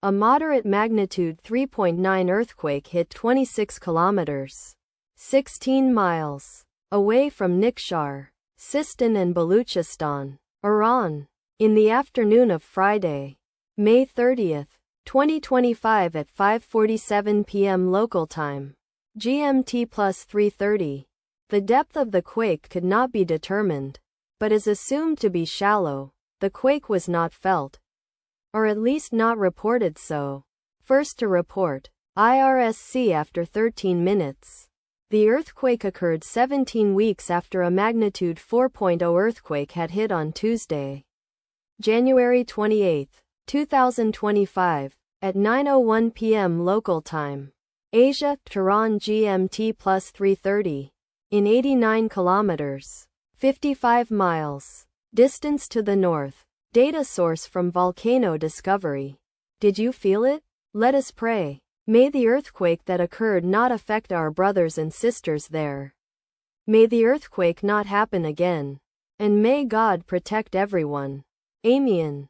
A moderate magnitude 3.9 earthquake hit 26 kilometers, 16 miles, away from Niksar, Sistan and Baluchistan, Iran, in the afternoon of Friday, May 30, 2025 at 5:47 p.m. local time, GMT plus 3:30. The depth of the quake could not be determined, but is assumed to be shallow. The quake was not felt, or at least not reported so. First to report, IRSC after 13 minutes. The earthquake occurred 17 weeks after a magnitude 4.0 earthquake had hit on Tuesday, January 28, 2025, at 9:01 p.m. local time. Asia, Tehran GMT plus 3:30. In 89 kilometers, 55 miles, distance to the north. Data source from Volcano Discovery. Did you feel it? Let us pray. May the earthquake that occurred not affect our brothers and sisters there. May the earthquake not happen again. And may God protect everyone. Amen.